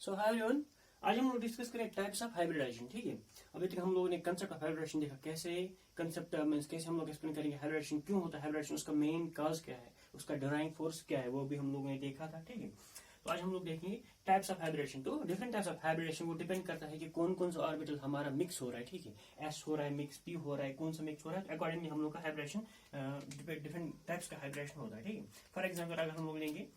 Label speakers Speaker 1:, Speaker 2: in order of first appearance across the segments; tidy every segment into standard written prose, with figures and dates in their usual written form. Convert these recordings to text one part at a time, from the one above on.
Speaker 1: सो hi everyone, आज हम लोग डिस्कस करें टाइप्स ऑफ हाइब्रिडाइजेशन। ठीक है, अभी तक हम लोगों ने कंसेप्ट ऑफ हाइब्रिडाइजेशन देखा, कैसे कंसेप्ट मींस कैसे हम लोग एक्सप्लेन करेंगे हाइब्रिडाइजेशन क्यों होता है, हाइब्रिडाइजेशन उसका मेन कॉज क्या है, उसका ड्राइविंग फोर्स क्या है, वो भी हम लोगों ने देखा था। ठीक है, तो आज हम लोग देखेंगे टाइप्स ऑफ हाइब्रिडेशन। तो डिफरेंट टाइप्स ऑफ हाइब्रिडेशन वो डिपेंड करता है कि कौन कौन सा ऑर्बिटल हमारा मिक्स हो रहा है। ठीक है, एस हो रहा है मिक्स, पी हो रहा है, कौन सा मिक्स हो रहा है, अकॉर्डिंगली हम लोग का हाइब्रिडेशन डिफरेंट टाइप्स का हाइब्रिडेशन होता है। ठीक है, फॉर एग्जाम्पल अगर हम लोग लेंगे,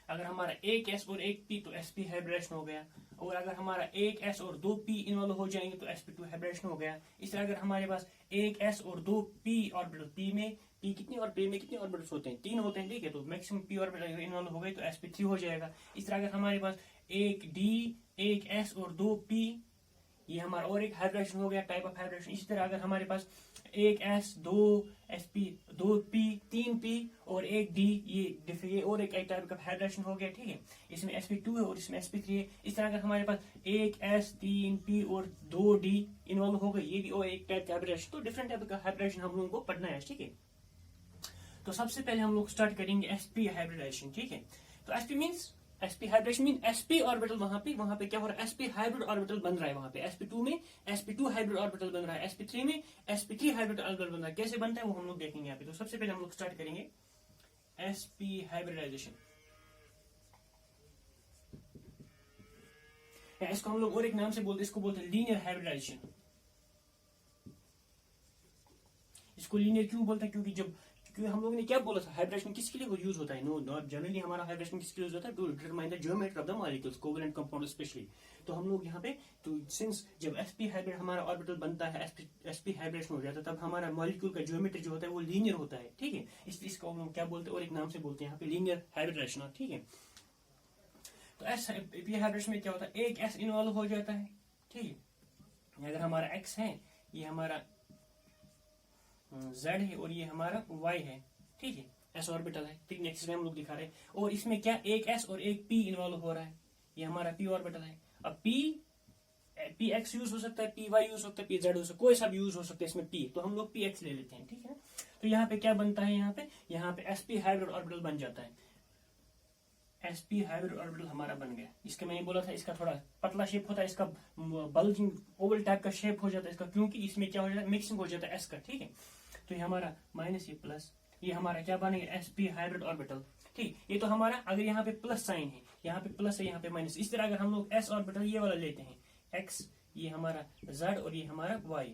Speaker 1: अगर हमारा एक एस और एक पी तो एसपी हाइब्रिडेशन हो गया, और अगर हमारा एक एस और दो पी इन्वॉल्व हो जाएंगे तो sp2 हाइब्रिडेशन हो गया। इस तरह अगर हमारे पास एक एस और दो पी ऑर्बिटल, पी में पी कितनी और पी में कितने ऑर्बिटल्स होते हैं, तीन होते हैं। ठीक है, तो मैक्सिमम पी ऑर्बिटल इन्वॉल्व हो गए तो sp3 हो जाएगा। इस तरह अगर हमारे पास एक डी, एक एस और दो पी, ये हमारा और एक हाइब्रिडेशन हो गया, टाइप ऑफ हाइब्रिडेशन। इसी तरह अगर हमारे पास एक एस, दो एसपी, दो पी, तीन पी और एक डी, ये और एक टाइप का हाइब्रिडेशन हो गया। ठीक है, इसमें sp2 है और इसमें sp3 है। इस तरह अगर हमारे पास एक एस, तीन पी और दो डी इन्वॉल्व हो गए, ये भी और एक टाइप का हाइब्रिडेशन। तो डिफरेंट टाइप का हाइब्रिडेशन हम लोगों को पढ़ना है। ठीक है, तो सबसे पहले हम लोग स्टार्ट करेंगे sp हाइब्रिडेशन। ठीक है, तो sp means sp hybridisation mean sp orbital, वहां पे क्या हो रहा है, sp हाइब्रिड ऑर्बिटल बन रहा है। वहां पे sp2 में sp2 हाइब्रिड ऑर्बिटल बन रहा है, sp3 में sp3 हाइब्रिड ऑर्बिटल बन रहा है। कैसे बनता है वो हम लोग देखेंगे यहाँ पे। तो सबसे पहले हम लोग स्टार्ट करेंगे sp हाइब्रिडाइजेशन। इसको हम लोग और एक नाम से बोलते हैं, इसको बोलते हैं लीनियर हाइब्रिडाइजेशन। इसको लीनियर क्यों बोलते हैं, क्योंकि हम लोगों ने क्या बोला था, हाइब्रिडेशन किसके लिए यूज होता है। नो जनरली हमारा हाइब्रिडेशन किसके लिए यूज होता है, to determine the geometry of the molecules, covalent compound specially. तो हम लोग यहाँ पे, तो सिंस जब sp हाइब्रिड हमारा ऑर्बिटल बनता है, sp हाइब्रिडेशन हो जाता है, तब हमारा मॉलिक्यूल का ज्योमेट्री जो होता है वो लीनियर होता है। ठीक है, इसलिए इसको हम लोग क्या बोलते हैं, और एक नाम से बोलते हैं यहाँ पे लीनियर हाइब्रिडेशन। ठीक है, तो sp हाइब्रिडेशन में क्या होता है, एक s इन्वॉल्व हो जाता है। ठीक है, अगर हमारा x है, ये हमारा z है और ये हमारा y है। ठीक है, s ऑर्बिटल है। ठीक, नेक्स्ट में हम लोग दिखा रहे हैं, और इसमें क्या एक s और एक p इन्वॉल्व हो रहा है, ये हमारा p ऑर्बिटल है। अब p x यूज हो सकता है, p y यूज हो सकता है, p z हो सकता है, कोई सा भी यूज हो सकता है इसमें p, तो हम लोग p x ले लेते हैं। ठीक है, तो यहाँ पे क्या बनता है, यहाँ पे sp हाइब्रिड ऑर्बिटल बन जाता है। sp हाइब्रिड ऑर्बिटल हमारा बन गया। इसका मैंने बोला था इसका थोड़ा पतला शेप होता है, इसका बल्जिंग ओवल टाइप का शेप हो जाता है इसका, क्योंकि इसमें क्या हो जाता है, मिक्सिंग हो जाता है s का। ठीक है, तो ये हमारा माइनस, ये प्लस, ये हमारा क्या बनेगा, sp हाइब्रिड ऑर्बिटल। ठीक, ये तो हमारा, अगर यहाँ पे प्लस साइन है, यहाँ पे प्लस है, यहाँ पे माइनस। इस तरह अगर हम लोग s ऑर्बिटल ये वाला लेते हैं, x, ये हमारा z और ये हमारा y,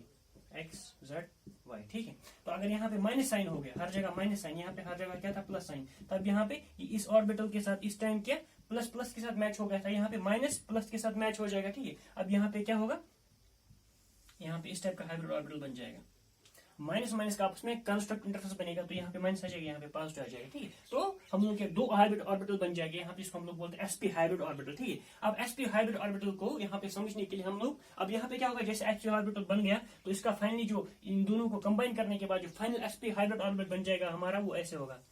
Speaker 1: x z y। ठीक है, तो अगर यहाँ पे माइनस साइन हो गया, हर जगह माइनस साइन, यहाँ पे हर जगह क्या था, प्लस साइन, तब यहाँ पे इस ऑर्बिटल के साथ इस टाइम क्या प्लस प्लस के साथ मैच हो गया था, यहाँ पे माइनस प्लस के साथ मैच हो जाएगा। ठीक है, अब यहाँ पे क्या होगा, यहाँ पे इस टाइप का हाइब्रिड ऑर्बिटल बन जाएगा। माइनस माइनस का आपस में कंस्ट्रक्ट इंटरफेस बनेगा, तो यहाँ पे माइनस आ जाएगा, यहाँ पे पॉजिटिव आ जाएगा। ठीक है, तो हम लोग के दो हाइब्रिड ऑर्बिटल बन जाएंगे यहाँ पे, इसको हम लोग बोलते हैं sp हाइब्रिड ऑर्बिटल। ठीक है, अब sp हाइब्रिड ऑर्बिटल को यहाँ पे समझने के लिए हम लोग, अब यहाँ पे क्या होगा, जैसे sp ऑर्बिटल बन गया तो इसका फाइनली जो इन दोनों को कंबाइन करने के बाद जो फाइनल sp हाइब्रिड ऑर्बिटल बन जाएगा हमारा, वो ऐसे होगा,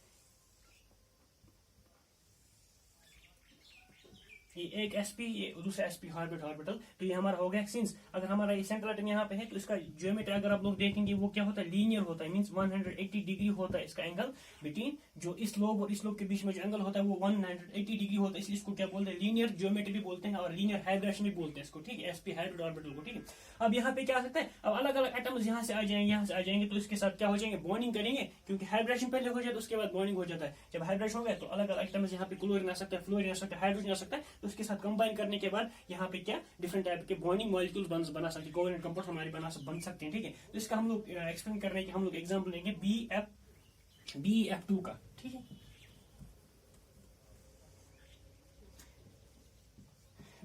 Speaker 1: ये एक sp, ये दूसरा sp हाइब्रिड ऑर्बिटल। तो ये हमारा हो गया। सिंस अगर हमारा ये सेंट्रल एटम यहाँ पे है, तो इसका ज्योमेट्री अगर आप लोग देखेंगे वो क्या होता है, लीनियर होता है। मींस 180 डिग्री होता है इसका एंगल बिटवीन, जो इस लोब और इस लोब के बीच में जो एंगल होता है वो 180 डिग्री होता है, इसलिए इसको क्या बोलते हैं, लीनियर ज्योमेट्री भी बोलते हैं और लीनियर हाइब्रिडेशन भी बोलते हैं इसको। ठीक है, sp हाइब्रिड ऑर्बिटल को। ठीक है, अब यहाँ पे क्या सकता है, अब अलग अलग एटम्स यहाँ से आ जाएंगे, यहाँ से आ जाएंगे, तो इसके साथ क्या हो जाएंगे, बॉन्डिंग करेंगे, क्योंकि हाइब्रिडेशन पहले हो जाए तो उसके बाद बॉन्डिंग हो जाता है। जब हाइब्रिडेशन हो गया तो अलग अलग एटम्स यहाँ पे क्लोरीन आ सकता है, फ्लोरीन आ सकता है, हाइड्रोजन आ सकता है, तो उसके साथ कंबाइन करने के बाद यहाँ पे क्या डिफरेंट टाइप के बॉन्डिंग मॉलिक्यूल्स बना सकते हैं, कोवेलेंट कंपाउंड हमारे बन सकते हैं। ठीक है, तो इसका हम लोग एक्सप्लेन करने के हम लोग एग्जांपल लेंगे BF2 का। ठीक है,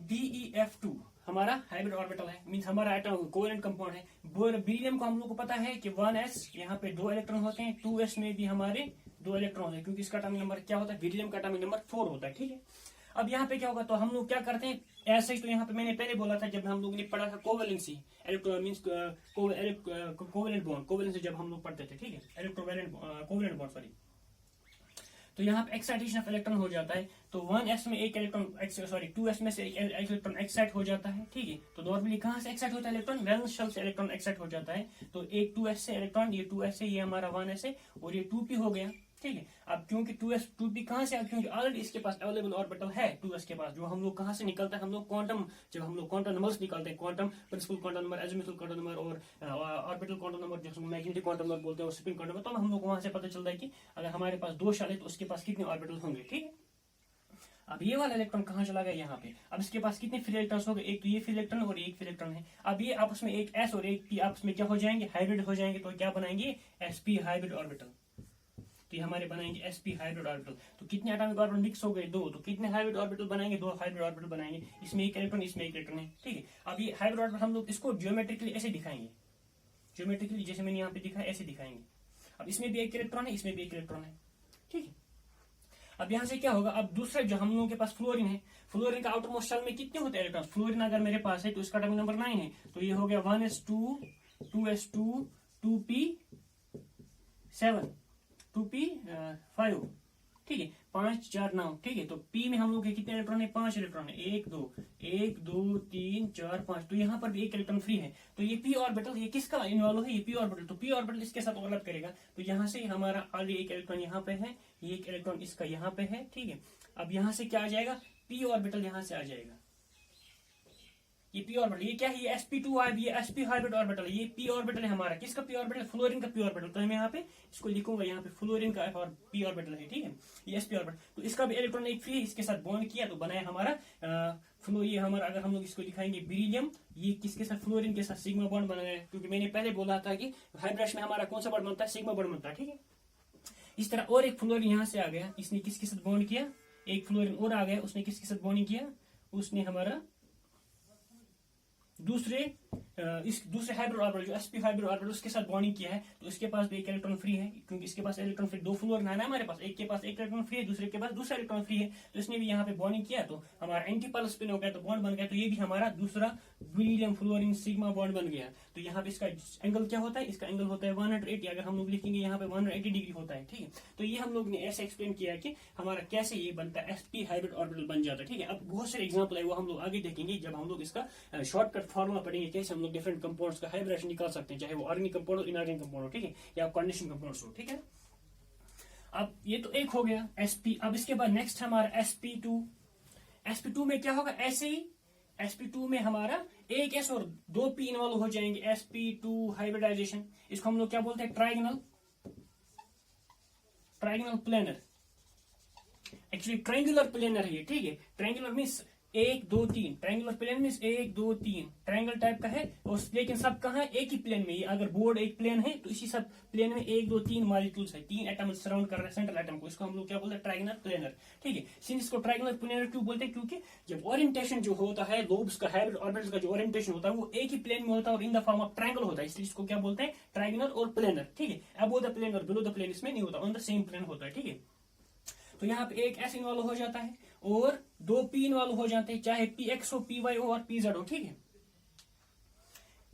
Speaker 1: BeF2 हमारा हाइब्रिड ऑर्बिटल है, मींस हमारा एटम कोवेलेंट कंपाउंड है। बेरिलियम को हम लोग को पता है कि 1s, यहाँ पे 2 इलेक्ट्रॉन होते हैं, 2s में भी हमारे 2 इलेक्ट्रॉन है, क्योंकि इसका एटॉमिक नंबर क्या होता है, बेरिलियम का एटॉमिक नंबर 4 होता है। ठीक है, अब यहाँ पे क्या होगा, तो हम लोग क्या करते हैं, ऐसे ही, तो यहाँ पे मैंने पहले बोला था जब हम लोग ने पढ़ा था covalency, electron means covalent bond, covalency जब हम लोग पढ़ते थे। ठीक है, इलेक्ट्रोवेलेंट कोवेलेंट बॉन्ड, सॉरी। तो यहाँ पे एक्साइटेशन ऑफ इलेक्ट्रॉन हो जाता है, तो 1s में एक इलेक्ट्रॉन, 2s में से एक इलेक्ट्रॉन एक्साइट हो जाता है। ठीक है, तो नॉर्मली कहाँ से एक्साइट होता है इलेक्ट्रॉन, वैलेंस शेल से इलेक्ट्रॉन एक्साइट हो जाता है। तो एक 2s से इलेक्ट्रॉन, ये 2s है, ये हमारा 1s है, और ये 2p हो गया। ठीक है। अब क्योंकि 2s 2p कहाँ से, क्योंकि ऑलरेडी इसके पास अवेलेबल ऑर्बिटल है 2s के पास, जो हम लोग कहाँ से निकलता है, हम लोग क्वांटम, जब हम लोग क्वांटम नंबर्स निकालते हैं, quantum principal quantum number, azimuthal quantum number और ऑर्बिटल क्वांटम नंबर, जिसको मैग्नेटिक क्वांटम नंबर बोलते हैं, और स्पिन क्वांटम नंबर, तो हम लोग वहां से पता चलता है कि अगर हमारे पास 2 शेल है तो उसके पास कितने ऑर्बिटल होंगे। ठीक है। अब ये वाला इलेक्ट्रॉन कहाँ चला गया, यहाँ पे। अब इसके पास कितने फ्री इलेक्ट्रॉन्स हो गए, एक तो ये फ्री इलेक्ट्रॉन और एक फ्री इलेक्ट्रॉन है। अब ये आपस में एक s और एक p आपस में क्या हो जाएंगे, हाइब्रिड हो जाएंगे, तो क्या बनाएंगे, sp हाइब्रिड ऑर्बिटल। तो ये हमारे बनाएंगे sp हाइब्रिड ऑर्बिटल। तो कितने एटॉमिक ऑर्बिटल मिक्स हो गए, 2, तो कितने हाइब्रिड ऑर्बिटल बनाएंगे, 2 हाइब्रिड ऑर्बिटल बनाएंगे। इसमें एक इलेक्ट्रॉन, इसमें एक इलेक्ट्रॉन है। ठीक है। अब ये हाइब्रिड ऑर्बिटल हम लोग इसको ज्योमेट्रिकली ऐसे दिखाएंगे, ज्योमेट्रिकली जैसे मैंने यहाँ पे दिखाया ऐसे दिखाएंगे। अब इसमें भी एक इलेक्ट्रॉन है, इसमें भी एक इलेक्ट्रॉन है। ठीक है। अब यहाँ से क्या होगा, अब दूसरे जो हम लोगों के पास फ्लोरीन है, फ्लोरीन का आउटर मोस्ट शेल में कितने होते हैं इलेक्ट्रॉन, फ्लोरीन अगर मेरे पास है तो इसका एटॉमिक नंबर 9 है, तो ये हो गया 1s2 2s2 2p7 2p5। ठीक है, 5 4 9। ठीक है। तो p में हम लोग के कितने इलेक्ट्रॉन है, 5 इलेक्ट्रॉन है, 1 2 3 4 5। तो यहाँ पर भी एक इलेक्ट्रॉन फ्री है। तो ये p ऑर्बिटल, ये किसका इन्वॉल्व है, ये p ऑर्बिटल। तो p ऑर्बिटल इसके साथ ओवरलैप करेगा, तो यहाँ से हमारा ऑलरेडी एक इलेक्ट्रॉन यहाँ पे है, ये एक इलेक्ट्रॉन इसका यहाँ पे है। ठीक है। अब यहाँ से क्या आ जाएगा, p ऑर्बिटल यहाँ से आ जाएगा, ये p ऑर्बिटल, ये क्या है, ये sp2 है, ये sp हाइब्रिड ऑर्बिटल है, ये p ऑर्बिटल है हमारा, किसका p ऑर्बिटल, फ्लोरीन का p ऑर्बिटल। तो मैं यहाँ पे इसको लिखूंगा, यहाँ पे फ्लोरीन का और p ऑर्बिटल है। ठीक है। ये sp ऑर्बिटल, तो इसका भी इलेक्ट्रॉन एक फ्री है, इसके साथ बॉन्ड किया तो बनाया हमारा फ्लो, ये हमारा, अगर हम लोग इसको दिखाएंगे बेरिलियम, ये किसके साथ, फ्लोरीन के साथ सिग्मा बॉन्ड बनाया, क्योंकि मैंने पहले बोला था कि हाइब्रिड में हमारा कौन सा बॉन्ड बनता है, सिग्मा बॉन्ड बनता है। ठीक है। इस तरह और एक फ्लोरीन यहाँ से आ गया, इसने किसके साथ बॉन्ड किया, एक फ्लोरीन और आ गया, उसने किसके साथ बॉन्डिंग किया, उसने हमारा दूसरे हाइब्रिड ऑर्बिटल जो sp हाइब्रिड ऑर्बिटल उसके साथ बॉन्डिंग किया है, तो इसके पास भी एक इलेक्ट्रॉन फ्री है, क्योंकि इसके पास इलेक्ट्रॉन फ्री, 2 फ्लोरीन है ना हमारे पास, एक के पास एक इलेक्ट्रॉन फ्री है, दूसरे के पास दूसरा इलेक्ट्रॉन फ्री है, तो इसने भी यहाँ पे बॉन्डिंग किया, तो हमारा एंटीपल स्पिन हो गया, तो बॉन्ड बन गया, तो ये भी हमारा दूसरा बेरिलियम फ्लोरीन सिग्मा बॉन्ड बन गया। तो यहाँ पे इसका एंगल क्या होता है, इसका एंगल होता है 180, अगर हम लोग लिखेंगे यहाँ पे 180 डिग्री होता है। ठीक है। तो ये हम लोग ने ऐसे एक्सप्लेन किया कि हमारा कैसे ये बनता है, sp हाइब्रिड ऑर्बिटल बन जाता है। ठीक है। अब बहुत सारे एग्जांपल है, वो हम लोग आगे देखेंगे जब हम लोग इसका शॉर्टकट फॉर्मूला पढ़ेंगे, कैसे हम लोग डिफरेंट कंपाउंड्स का हाइब्रिडेशन निकाल सकते हैं, चाहे वो ऑर्गेनिक कंपाउंड हो, इनऑर्गेनिक कंपाउंड हो। ठीक है। या कंडीशन कंपाउंड्स हो। ठीक है। अब ये तो एक हो गया sp। अब इसके बाद नेक्स्ट हमारा sp2 में क्या होगा, ऐसे ही sp2 में हमारा एक s और 2 p इन्वॉल्व हो जाएंगे, sp2 हाइब्रिडाइजेशन। इसको हम लोग क्या बोलते हैं, trigonal planar, actually triangular planar है ये। ठीक है। Triangular means 1 2 3, triangular plane means 1 2 3, triangle type का है, और लेकिन सब कहाँ है, एक ही प्लेन में। ये अगर बोर्ड एक प्लेन है तो इसी सब प्लेन में 1 2 3 मॉलिक्यूल्स है, 3 एटम सराउंड कर रहे हैं सेंट्रल एटम को, इसको हम लोग क्या बोलते हैं, ट्रायंगुलर प्लेनर। ठीक है। सिंस इसको ट्रायंगुलर प्लेनर क्यों बोलते हैं, क्योंकि जब ओरिएंटेशन जो होता है लोब्स का, हाइब्रिड ऑर्बिटल्स का जो ओरिएंटेशन होता है वो एक ही प्लेन में होता है और इन द फॉर्म ऑफ ट्रायंगल होता है, इसलिए इसको क्या बोलते हैं, ट्रायंगुलर और प्लेनर। ठीक है। अबव द प्लेन और बिलो द प्लेन इसमें नहीं होता, ऑन द सेम प्लेन होता है। ठीक है। तो यहाँ पे एक s इन्वॉल्व हो जाता है और 2 p इन्वॉल्व हो जाते हैं, चाहे px हो, py हो और pz हो। ठीक है।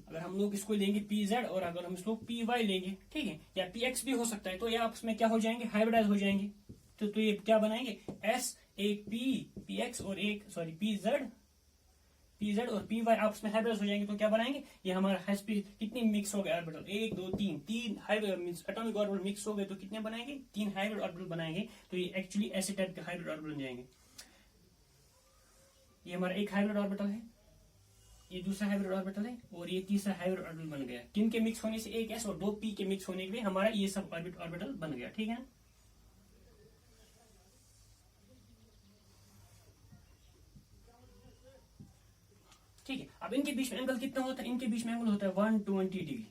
Speaker 1: अगर हम लोग इसको लेंगे pz और अगर हम इसको py लेंगे, ठीक है, या px भी हो सकता है, तो ये आपस में क्या हो जाएंगे, हाइब्रिडाइज हो जाएंगे। तो ये क्या बनाएंगे, s एक px और एक pz और py आपस में हाइब्रिडाइज हो जाएंगे, तो क्या बनाएंगे, ये हमारा sp कितनी मिक्स हो गए orbital, 1 2 3 hybrid means atomic orbital mix हो गए, तो कितने बनाएंगे, 3 हाइब्रिड ऑर्बिटल बनाएंगे। तो ये एक्चुअली ऐसे टाइप के हाइब्रिड ऑर्बिटल बन जाएंगे। ये हमारा एक हाइब्रिड ऑर्बिटल है, ये दूसरा हाइब्रिड ऑर्बिटल है, और ये तीसरा हाइब्रिड ऑर्बिटल बन गया। किन के मिक्स होने से, एक s और 2 p के मिक्स होने के लिए हमारा ये सब ऑर्बिटल बन गया। ठीक है। ठीक है। अब इनके बीच में एंगल कितना होता है, इनके बीच में एंगल होता है 120 डिग्री।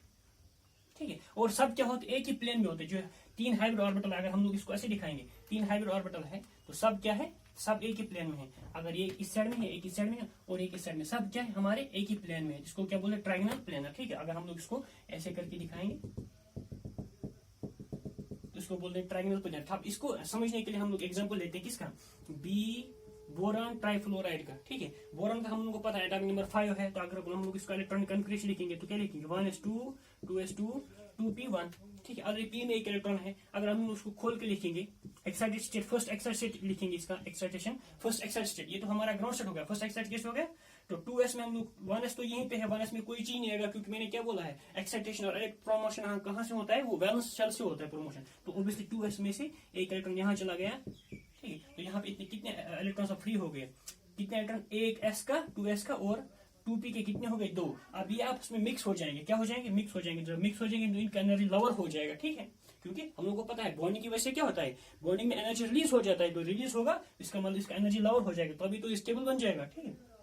Speaker 1: ठीक है। और सब क्या होते हैं, एक ही प्लेन में होते हैं। जो 3 हाइब्रिड ऑर्बिटल, अगर हम लोग इसको ऐसे दिखाएंगे, 3 हाइब्रिड ऑर्बिटल है तो सब क्या है, सब एक ही प्लेन में है। अगर ये इस साइड में है, एक इस साइड में है और एक इस साइड में, सब क्या है, हमारे एक ही प्लेन में है, जिसको क्या बोलते हैं, ट्रायंगुलर प्लेनर। ठीक है। अगर हम लोग इसको ऐसे करके दिखाएंगे तो इसको बोलते हैं ट्रायंगुलर प्लेनर। अब इसको समझने के लिए हम लोग एग्जाम्पल लेते हैं किसका, बोरान ट्राइफ्लोराइड का। ठीक है। बोरान का हम लोग को पता है एटॉमिक नंबर 5 है, तो अगर हम लोग इसका इलेक्ट्रॉनिक कॉन्फिगरेशन लिखेंगे तो क्या लिखेंगे, 1s2 2s2 2p1, ठीक है। अगर पी में एक इलेक्ट्रॉन है, अगर हम उसको खोल के लिखेंगे excited state, first excited state लिखेंगे, इसका एक्साइटेशन फर्स्ट एक्साइटेड स्टेट, ये तो हमारा ग्राउंड स्टेट हो गया, फर्स्ट एक्साइटेड केस हो गया। तो 2s में हम लोग 1s तो यहीं पे है, 1s में कोई चीज नहीं आएगा, क्योंकि मैंने क्या बोला है एक्साइटेशन और एक प्रमोशन कहाँ से होता है, वो वैलेंस शेल से होता है प्रमोशन। तो ऑब्वियसली 2s में से एक इलेक्ट्रॉन यहाँ चला गया, ठीक है। तो यहाँ पे इतने कितने इलेक्ट्रॉन फ्री हो गए, कितने इलेक्ट्रॉन, एक s का, 2s का और 2p के कितने हो गए, 2। अब ये आपस में मिक्स हो जाएंगे, क्या हो जाएंगे, मिक्स हो जाएंगे। जब मिक्स हो जाएंगे तो इनका एनर्जी लोअर हो जाएगा, ठीक है। क्योंकि हम लोग को पता है बॉन्डिंग की वजह से क्या होता है, बॉन्डिंग में एनर्जी रिलीज हो जाता है, तो रिलीज होगा इसका मतलब इसका एनर्जी लोअर हो जाएगा, तो अभी तो स्टेबल बन जाएगा, ठीक है।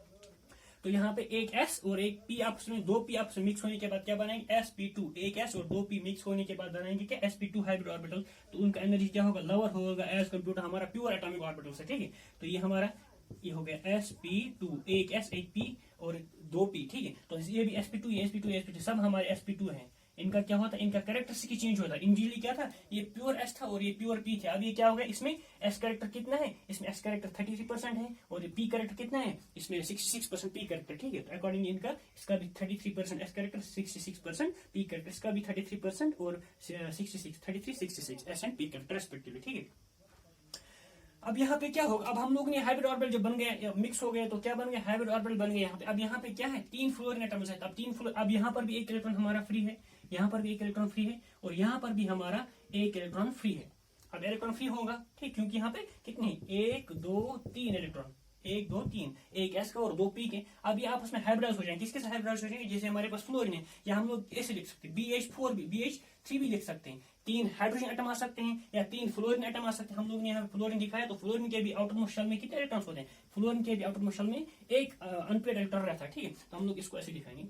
Speaker 1: तो यहाँ पे एक s और एक p आपस में, 2p आपस में मिक्स होने के बाद क्या बनाएंगे, sp2, एक s और 2p मिक्स होने के बाद बनाएंगे क्या, sp2 हाइब्रिड ऑर्बिटल। तो उनका एनर्जी क्या होगा, लोअर होगा एज कंप्यूटर हमारा प्योर एटॉमिक ऑर्बिटल से, ठीक है। तो ये हमारा ये हो गया sp2, एक s एक p और 2p, ठीक है। तो ये भी sp2, ये sp2, ये sp2 सब हमारे sp2 हैं। इनका क्या होता है, इनका कैरेक्टरिस्टिक चेंज होता है। इनिशियली क्या था, ये प्योर s था और ये प्योर p था। अब ये क्या हो गया, इसमें s कैरेक्टर कितना है, इसमें s कैरेक्टर 33% है और p कैरेक्टर कितना है, इसमें 66% p कैरेक्टर, ठीक है। तो अकॉर्डिंगली इनका, इसका भी 33% s कैरेक्टर, 66% p कैरेक्टर, इसका भी 33% और 66, 33, 66 s and p character respectively, ठीक है। अब यहाँ पे क्या होगा, अब हम लोग ने हाइब्रिड ऑर्बिटल जब बन गया, मिक्स हो गया, तो क्या बन गया, हाइब्रिड ऑर्बिटल बन गया यहाँ पे। अब यहाँ पे क्या है, 3 फ्लोरीन एटम्स है। अब यहाँ पर भी एक इलेक्ट्रॉन हमारा फ्री है, यहाँ पर भी एक इलेक्ट्रॉन फ्री है और यहाँ पर भी हमारा एक इलेक्ट्रॉन फ्री है। अब इलेक्ट्रॉन फ्री होगा, ठीक, क्योंकि यहाँ पे कितने, 1 2 3 इलेक्ट्रॉन, 1 2 3, एक s का और 2 p के। अब ये आपस में हाइब्रिडाइज हो जाएंगे, किसके साथ हाइब्रिडाइज हो जाएंगे, जैसे हमारे पास फ्लोरीन है, या हम लोग ऐसे लिख सकते हैं BH4 भी, BH3 भी लिख सकते हैं। 3 हाइड्रोजन एटम आ सकते हैं या 3 फ्लोरीन एटम आ सकते हैं। हम लोग ने यहाँ फ्लोरीन दिखाया, तो फ्लोरीन के भी आउटर मोस्ट शेल में कितने इलेक्ट्रॉन्स होते हैं, फ्लोरीन के भी आउटर मोस्ट शेल में एक अनपेयर्ड इलेक्ट्रॉन रहता है, ठीक है। तो हम लोग इसको ऐसे दिखाएंगे,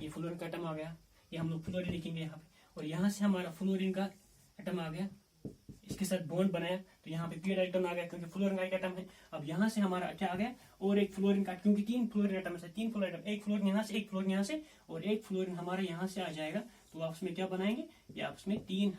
Speaker 1: ये फ्लोरीन का एटम आ गया, ये हम लोग फ्लोरीन लिखेंगे यहाँ पे, और यहाँ से हमारा फ्लोरीन का एटम आ गया, इसके साथ बॉन्ड बनाया, तो यहाँ पे पीरियड एटम आ गया क्योंकि फ्लोरीन का एक एटम है। अब यहाँ से हमारा क्या आ गया, और एक फ्लोरीन का, क्योंकि 3 फ्लोरीन एटम है, 3 फ्लोरीन एटम, एक फ्लोरीन यहाँ से, एक फ्लोरीन यहाँ से और एक फ्लोरीन हमारे यहाँ से आ जाएगा। तो आपस में क्या बनाएंगे, ये आपस में 3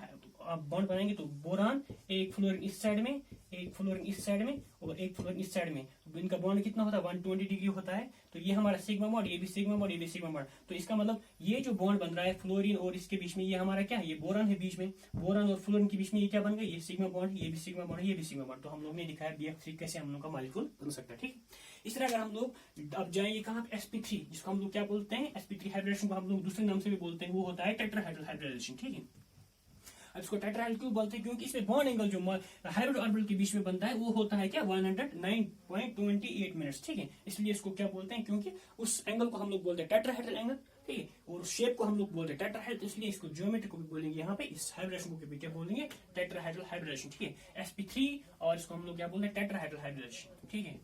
Speaker 1: बॉन्ड बनाएंगे। तो बोरान, एक फ्लोरीन इस साइड में, एक फ्लोरीन इस साइड में और एक फ्लोरीन इस साइड में, तो इनका बॉन्ड कितना होता है, 120 डिग्री होता है। तो ये हमारा सिग्मा बॉन्ड, ये भी सिग्मा बॉन्ड, ये भी सिग्मा बॉन्ड। तो इसका मतलब ये जो बॉन्ड बन रहा है फ्लोरीन और इसके बीच में, ये हमारा क्या है, ये बोरान है बीच में, बोरान और फ्लोरीन के बीच में ये क्या बन गया, ये सिग्मा बॉन्ड, ये भी सिग्मा बॉन्ड, ये भी सिग्मा बॉन्ड। तो हम लोग ने दिखाया BF3 कैसे हम लोग का मॉलिक्यूल बन सकता है, ठीक है। इस तरह अगर हम लोग अब जाएंगे कहाँ पे, sp3, जिसको हम लोग क्या बोलते हैं, sp3 हाइब्रिडेशन को हम लोग दूसरे नाम से भी बोलते हैं, वो होता है टेट्राहेड्रल हाइब्रिडेशन, ठीक है। अब इसको टेट्राहेड्रल क्यों बोलते हैं, क्योंकि इसमें बॉन्ड एंगल जो हाइब्रिड ऑर्बिटल के बीच में बनता है वो होता है क्या, 109.28 मिनट्स, ठीक है। इसलिए इसको क्या बोलते हैं, क्योंकि उस एंगल को हम लोग बोलते हैं टेट्राहेड्रल एंगल, ठीक है, और शेप को हम लोग बोलते हैं टेट्राहेड्रल, इसलिए इसको ज्योमेट्री को भी बोलेंगे यहाँ पे, इस हाइब्रिडेशन को भी क्या बोलेंगे, टेट्राहेड्रल हाइब्रिडेशन, ठीक है। sp3 और इसको हम लोग क्या बोलते हैं, टेट्राहेड्रल हाइब्रिडेशन, ठीक है।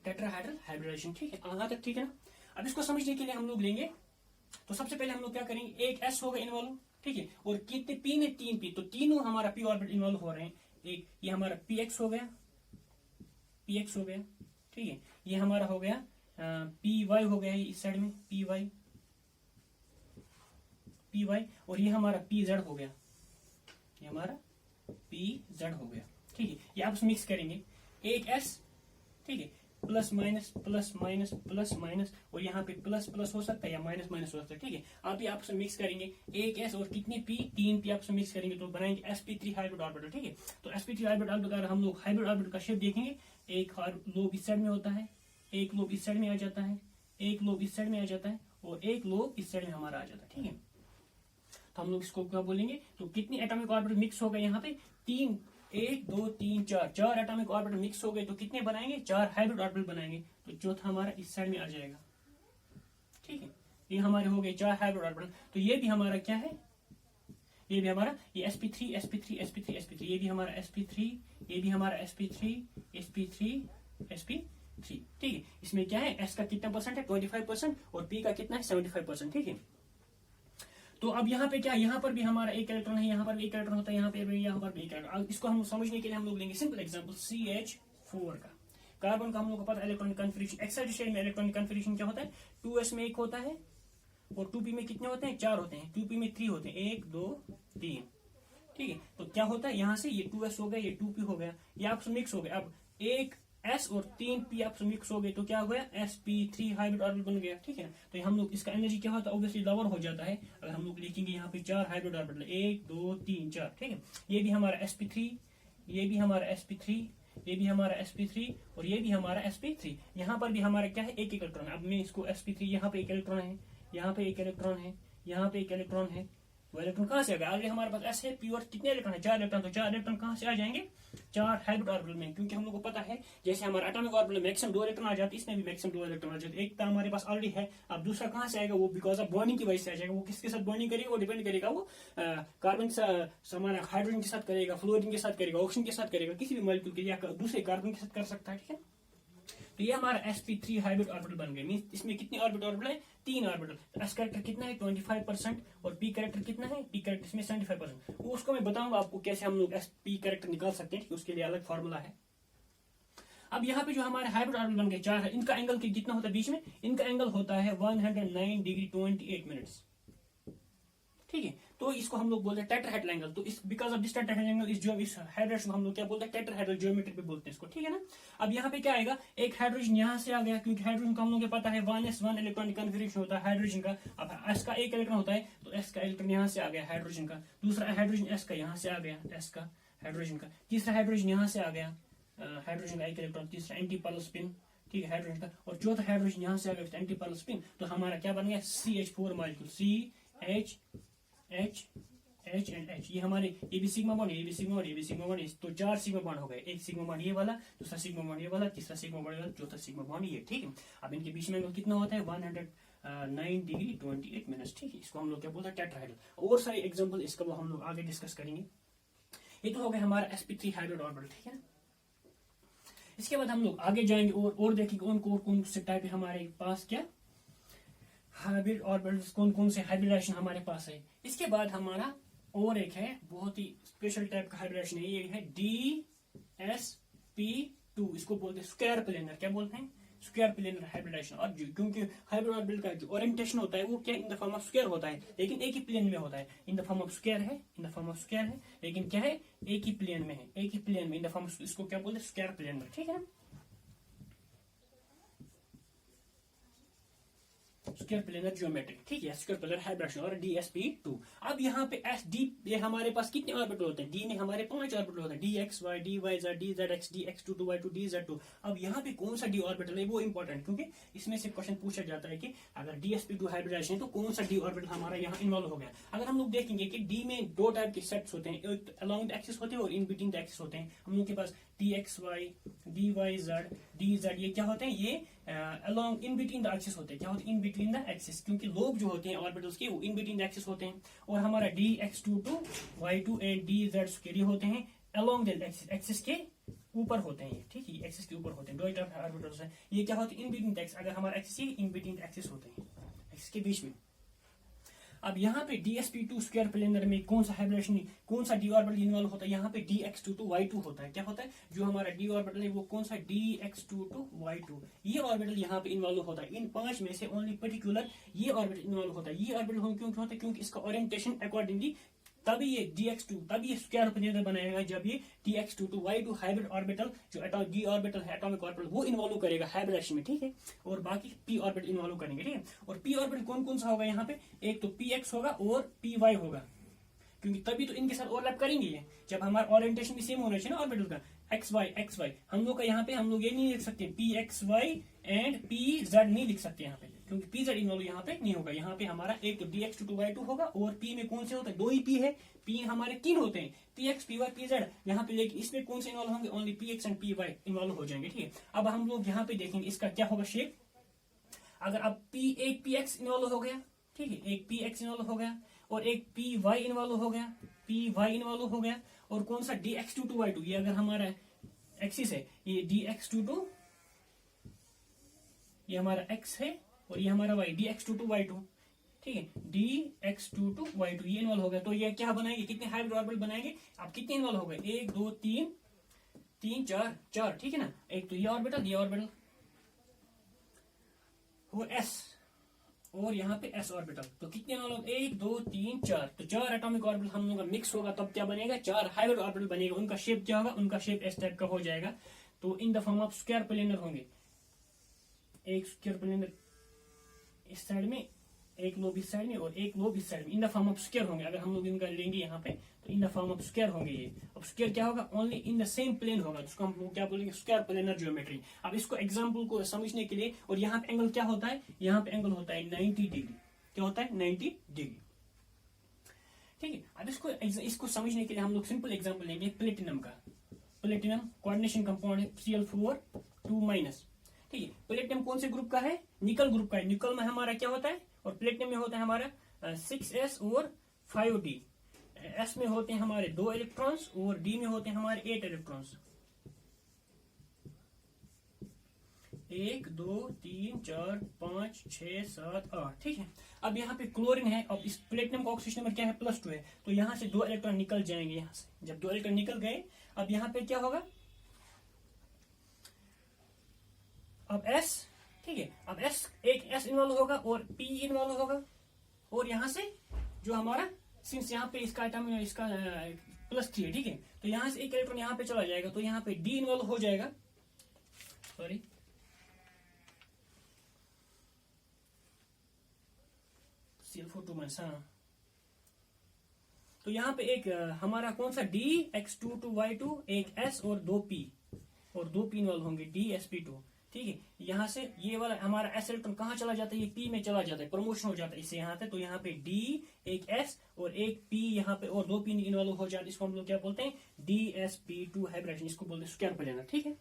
Speaker 1: टेट्राहेड्रल हाइब्रिडेशन, ठीक है, यहाँ तक ठीक है ना। अब इसको समझने के लिए हम लोग लेंगे, तो सबसे पहले हम लोग क्या करेंगे, एक s होगा इन्वॉल्व, ठीक है, और कितने p में 3 p, तो तीनों हमारा p ऑर्बिटल इन्वॉल्व हो रहे हैं। एक ये हमारा px हो गया, px हो गया, ठीक है, ये हमारा हो गया py हो गया, इस साइड में py, और ये हमारा pz हो गया, ये हमारा pz हो गया, ठीक है। ये आपस मिक्स करेंगे, एक s, ठीक है, plus minus plus minus plus minus, और यहाँ पे प्लस प्लस हो सकता है या माइनस माइनस हो सकता है, ठीक है। आप ये आपस में मिक्स करेंगे, एक s और कितने p, 3 p आपस में मिक्स करेंगे तो बनाएंगे sp3 हाइब्रिड ऑर्बिटल, ठीक है। तो sp3 हाइब्रिड ऑर्बिटल का हम लोग हाइब्रिड ऑर्बिटल का शेप देखेंगे, एक लोब इस साइड में होता है, एक लोब इस साइड में आ जाता है, एक लोब इस साइड में आ जाता है और एक लोब इस साइड में हमारा आ जाता है, ठीक है। तो हम लोग इसको क्या बोलेंगे, तो कितनी एटॉमिक ऑर्बिटल मिक्स हो गए यहाँ पे, 3, 1 2 3 4, 4 एटॉमिक ऑर्बिटल मिक्स हो गए, तो कितने बनाएंगे, 4 हाइब्रिड ऑर्बिटल बनाएंगे। तो चौथा हमारा इस साइड में आ जाएगा, ठीक है। ये हमारे हो गए 4 हाइब्रिड ऑर्बिटल। तो ये भी हमारा क्या है, ये भी हमारा, ये sp3 sp3 sp3 sp3, ये भी हमारा sp3, ये भी हमारा sp3 sp3 sp3, ठीक है। इसमें क्या है, s का कितना परसेंट है, 25%, और p का कितना है, 75%, ठीक है। तो अब यहाँ पे क्या, यहाँ पर भी हमारा एक इलेक्ट्रॉन है, यहाँ पर भी एक इलेक्ट्रॉन होता है, यहाँ पे भी, यहाँ पर भी एक इलेक्ट्रॉन। इसको हम समझने के लिए हम लोग लेंगे सिंपल एग्जांपल CH4 का। कार्बन का हम लोग को पता है इलेक्ट्रॉनिक कन्फिगरेशन, एक्साइटेड स्टेट में इलेक्ट्रॉनिक कन्फिगरेशन क्या होता है, 2s में 1 होता है और 2p में कितने होते हैं, 4 होते हैं, 2p में 3 होते हैं, 1 2 3, ठीक है। तो क्या होता है, यहाँ से ये 2s हो गया, ये 2p हो गया, ये आपस मिक्स हो गया। अब एक एस और 3 पी आपस में मिक्स हो गए तो क्या हो गया, sp3 हाइब्रिड ऑर्बिटल बन गया, ठीक है ना। तो हम लोग इसका एनर्जी क्या होता है, ऑब्वियसली लोअर हो जाता है। अगर हम लोग लिखेंगे यहाँ पे 4 हाइब्रिड ऑर्बिटल, 1 2 3 4, ठीक है। ये भी हमारा sp3, ये भी हमारा sp3, ये भी हमारा sp3 और ये भी हमारा sp3। यहाँ पर भी हमारा क्या है, एक इलेक्ट्रॉन। अब मैं इसको sp3, यहाँ पे एक इलेक्ट्रॉन है, यहाँ पे एक इलेक्ट्रॉन है, यहाँ पे एक इलेक्ट्रॉन है। वो इलेक्ट्रॉन कहाँ से आ गया, आगे हमारे पास एस है, पी और कितने इलेक्ट्रॉन है, 4 इलेक्ट्रॉन। तो 4 इलेक्ट्रॉन कहाँ से आ जाएंगे, 4 हाइब्रिड ऑर्बिटल में। क्योंकि हम लोग को पता है जैसे हमारा एटॉमिक ऑर्बिटल में मैक्सिमम 2 इलेक्ट्रॉन आ जाते हैं, इसमें भी मैक्सिमम 2 इलेक्ट्रॉन आ जाते हैं। एक तो हमारे पास ऑलरेडी है, अब दूसरा कहाँ से आएगा, वो बिकॉज ऑफ बॉन्डिंग की वजह से आ जाएगा। वो किसके साथ बॉन्डिंग करेगा, वो डिपेंड करेगा, वो कार्बन हमारा हाइड्रोजन के साथ करेगा, फ्लोरीन के साथ करेगा, ऑक्सीजन के साथ करेगा, किसी भी मॉलिक्यूल के या दूसरे कार्बन के साथ कर सकता है, ठीक है। तो ये हमारा sp3 हाइब्रिड ऑर्बिटल बन गया। मींस इसमें कितने ऑर्बिटल है, 3 ऑर्बिटल। s कैरेक्टर कितना है 25% और p कैरेक्टर कितना है, p कैरेक्टर इसमें 75%। उसको मैं बताऊंगा आपको कैसे हम लोग p कैरेक्टर निकाल सकते हैं, उसके लिए अलग फॉर्मूला है। अब यहाँ पे जो हमारे हाइब्रिड ऑर्बिटल बन गए 4 है, इनका एंगल कितना होता है बीच में, इनका एंगल होता है 109 डिग्री 28 मिनट्स, ठीक है। तो इसको हम लोग बोलते हैं टेट्राहेड्रल एंगल। तो इस because of this tetrahedral angle इस जो इस हाइड्रोजन हम लोग क्या बोलते हैं, टेट्राहेड्रल ज्योमेट्री पे बोलते हैं इसको, ठीक है ना। अब यहाँ पे क्या आएगा, एक हाइड्रोजन यहाँ से आ गया, क्योंकि हाइड्रोजन का हम लोग पता है 1s1 इलेक्ट्रॉनिक कन्फिग्रेशन होता है हाइड्रोजन का। अब s का एक इलेक्ट्रॉन होता है, तो s का इलेक्ट्रॉन यहाँ से आ गया हाइड्रोजन का, दूसरा हाइड्रोजन s का यहाँ से आ गया, s का हाइड्रोजन का, तीसरा हाइड्रोजन यहाँ से आ गया हाइड्रोजन का एक इलेक्ट्रॉन, तीसरा एंटी पैरेलल स्पिन, ठीक है, हाइड्रोजन का, और चौथा हाइड्रोजन यहाँ से आ गया एंटी पैरेलल स्पिन। तो हमारा क्या बन गया, CH4 molecule, CH H and H। ये हमारे ये भी सिग्मा बॉन्ड, ये भी सिग्मा बॉन्ड, ये भी सिग्मा बॉन्ड, तो 4 सिग्मा बॉन्ड हो गए। एक सिग्मा बॉन्ड ये वाला, दूसरा सिग्मा बॉन्ड ये वाला, तीसरा सिग्मा बॉन्ड ये वाला, चौथा सिग्मा बॉन्ड ये, ठीक है। अब इनके बीच में एंगल कितना होता है, 109 डिग्री 28 मिनट्स, ठीक है। इसको हम लोग क्या बोलते हैं, टेट्राहेड्रल। और सारे एग्जांपल इसका वो हम लोग आगे डिस्कस करेंगे। ये तो हो गया हमारा sp3 हाइब्रिड ऑर्बिटल, ठीक है। इसके बाद हम लोग आगे जाएंगे और देखेंगे कौन से टाइप है हमारे पास, क्या हाइब्रिड ऑर्बिटल्स, कौन कौन से हाइब्रिडेशन हमारे पास है। इसके बाद हमारा और एक है बहुत ही स्पेशल टाइप का हाइब्रिडेशन है, ये है DSP2। इसको बोलते हैं स्क्वायर प्लेनर, क्या बोलते हैं, स्क्वायर प्लेनर हाइब्रिडेशन। और क्योंकि हाइब्रिड ऑर्बिटल का जो ओरिएंटेशन होता है वो क्या in the form of square होता है, लेकिन एक ही प्लेन में होता है, in the form of square है, in the form of square है, लेकिन क्या है, एक ही प्लेन में है, एक ही प्लेन में, इन द फॉर्म ऑफ, इसको क्या बोलते हैं, स्क्वायर प्लेनर, ठीक है। स्क्वायर प्लेनर ज्योमेट्री, ठीक है, स्क्वायर प्लेनर हाइब्रिडेशन और DSP2। अब यहाँ पे SD ये हमारे पास कितने ऑर्बिटल होते हैं, D में हमारे 5 ऑर्बिटल होते हैं, DXY DYZ DZX DX2 DZ2। अब यहाँ पे कौन सा D ऑर्बिटल है वो इंपॉर्टेंट, क्योंकि इसमें से क्वेश्चन पूछा जाता है कि अगर DSP2 हाइब्रिडेशन है तो कौन सा D ऑर्बिटल हमारा यहाँ इन्वॉल्व हो गया। अगर हम लोग देखेंगे कि D में 2 टाइप के सेट्स होते हैं, एक अलोंग द एक्सिस होते हैं और इन बिटवीन द एक्सिस होते हैं। हम लोग के पास DXY DYZ DZ ये क्या होते हैं, ये along in between the axis होते हैं। क्या होते हैं, इन बिटवीन द एक्सिस, क्योंकि लोब जो होते हैं ऑर्बिटल्स के वो इन बिटवीन द एक्सिस होते हैं। और हमारा DX2 Y2 एंड DZ के लिए होते हैं अलोंग द एक्सिस, एक्सिस के ऊपर होते हैं, ठीक है, एक्सिस के ऊपर होते हैं। 2 टाइप के ऑर्बिटल्स हैं, ये क्या होते हैं, इन बिटवीन द एक्सिस। अगर हमारा एक्सिस ये इन बिटवीन द एक्सिस होते हैं, एक्सिस के बीच में। अब यहाँ पे DSP2 स्क्वायर प्लेनर में कौन सा हाइब्रिडेशन, कौन सा D ऑर्बिटल इन्वॉल्व होता है, यहाँ पे DX2 to Y2 होता है। क्या होता है, जो हमारा D ऑर्बिटल है वो कौन सा, DX2 to Y2, ये ऑर्बिटल यहाँ पे इन्वॉल्व होता है। इन 5 में से ओनली पर्टिकुलर ये ऑर्बिटल इन्वॉल्व होता है। ये ऑर्बिटल क्यों होता है, क्योंकि इसका ओरिएंटेशन अकॉर्डिंगली तभी ये DX2, तभी ये स्क्वायर प्लेनर बनाएगा जब ये DX2 to Y2 hybrid orbital जो D ऑर्बिटल है, एटॉमिक ऑर्बिटल, वो इन्वॉल्व करेगा हाइब्रिडेशन में, ठीक है। और बाकी P ऑर्बिटल इन्वॉल्व करेंगे, ठीक है। और P ऑर्बिटल कौन कौन सा होगा यहाँ पे, एक तो PX होगा और PY होगा, क्योंकि तभी तो इनके साथ ओवरलैप करेंगे ये, जब हमारा ओरिएंटेशन भी सेम होना चाहिए ना ऑर्बिटल का। XY हम लोग का यहाँ पे हम लोग ये नहीं लिख सकते PXY एंड PZ नहीं लिख सकते यहाँ पे, क्योंकि PZ इन्वॉल्व यहाँ पे नहीं होगा। यहाँ पे हमारा एक तो DX2 to Y2 होगा, और P में कौन से होता है, 2 ही P है, P हमारे 3 होते हैं, PX PY PZ यहाँ पे, लेकिन इसमें कौन से इन्वॉल्व होंगे, only PX and PY involve हो जाएंगे, ठीक है। अब हम लोग यहाँ पे देखेंगे इसका क्या होगा शेप। अगर अब एक PX इन्वॉल्व हो गया, ठीक है, एक PX इन्वॉल्व हो गया और एक PY इन्वॉल्व हो गया, PY इन्वॉल्व हो गया, और कौन सा DX2 to Y2, ये अगर हमारा एक्सिस है, ये DX2 to, ये हमारा X है और ये हमारा Y, DX2 to Y2, ठीक है, DX2 to Y2 ये इन्वॉल्व हो गया। तो ये क्या बनाएंगे, कितने हाइब्रिड ऑर्बिटल बनाएंगे, अब कितने इन्वॉल्व हो गए, 1 2 3 4, ठीक है ना। एक तो ये ऑर्बिटल और S, और यहाँ पे S ऑर्बिटल, तो कितने इन्वॉल्व, 1 2 3 4, तो 4 एटॉमिक ऑर्बिटल हम लोग का मिक्स होगा, तब क्या बनेगा, 4 हाइब्रिड ऑर्बिटल बनेगा। उनका शेप क्या होगा, उनका शेप इस टाइप का हो जाएगा। तो in the form of square planar होंगे, एक स्क्वायर प्लेनर इस साइड में, एक लोब इस साइड में और एक लोब इस साइड में, in the form of square होंगे। अगर हम लोग इनका लेंगे यहाँ पे तो in the form of square होंगे ये। अब स्क्वायर क्या होगा, only in the same plane होगा, जिसको हम क्या बोलेंगे, स्क्वायर प्लेनर ज्योमेट्री। अब इसको एग्जांपल को समझने के लिए, और यहाँ पे एंगल क्या होता है, यहाँ पे एंगल होता है 90 डिग्री। क्या होता है, 90 डिग्री। ठीक है, अब इसको समझने के लिए हम लोग सिंपल एग्जांपल लेंगे प्लेटिनम का। प्लेटिनम कोऑर्डिनेशन कंपाउंड है Cl4 2-। ठीक है, प्लेटिनम कौन से ग्रुप का है, निकल ग्रुप का है। निकल में हमारा क्या होता है, और प्लेटिनम में होता है हमारा 6s और 5d। s में होते हैं हमारे 2 इलेक्ट्रॉन्स और d में होते हैं हमारे 8 इलेक्ट्रॉन्स। 1 2 3 4 5 6 7 8। ठीक है, अब यहाँ पे क्लोरीन है। अब इस प्लेटिनम का ऑक्सीजन नंबर क्या है, +2 है। तो यहाँ से 2 इलेक्ट्रॉन निकल जाएंगे यहाँ से। जब 2 इलेक्ट्रॉन निकल गए, अब यहाँ पे क्या होगा, अब S, ठीक है, अब एक S इन्वॉल्व होगा और P इन्वॉल्व होगा, और यहाँ से जो हमारा, सिंस यहाँ पे इसका एटम इसका +3 है, ठीक है, तो यहाँ से एक इलेक्ट्रॉन यहाँ पे चला जाएगा, तो यहाँ पे D इन्वॉल्व हो जाएगा। सॉरी, Cl4 हाँ, तो यहाँ पे एक हमारा कौन सा D, X2 एक S और 2P, और 2P इन्वॉल्व होंगे, DsP2। ठीक है, यहाँ से ये वाला हमारा S इलेक्ट्रॉन कहाँ चला जाता है, ये P में चला जाता है, प्रमोशन हो जाता है इससे यहाँ तक। तो यहाँ पे D, एक S और एक P यहाँ पे, और 2P इन्वॉल्व हो जाता है। इसको हम लोग क्या बोलते हैं, DsP2 हाइब्रिडेशन, इसको बोलते हैं स्क्वायर प्लेनर। ठीक है,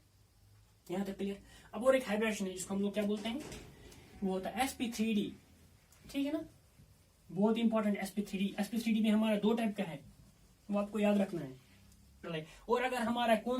Speaker 1: यहाँ तक क्लियर। अब और एक हाइब्रिडेशन है जिसको हम लोग क्या बोलते हैं, वो होता है sp3d। ठीक है ना, बहुत इंपॉर्टेंट sp3d। sp3d में हमारा 2 टाइप का है, वो आपको याद रखना है। और अगर हमारा कौन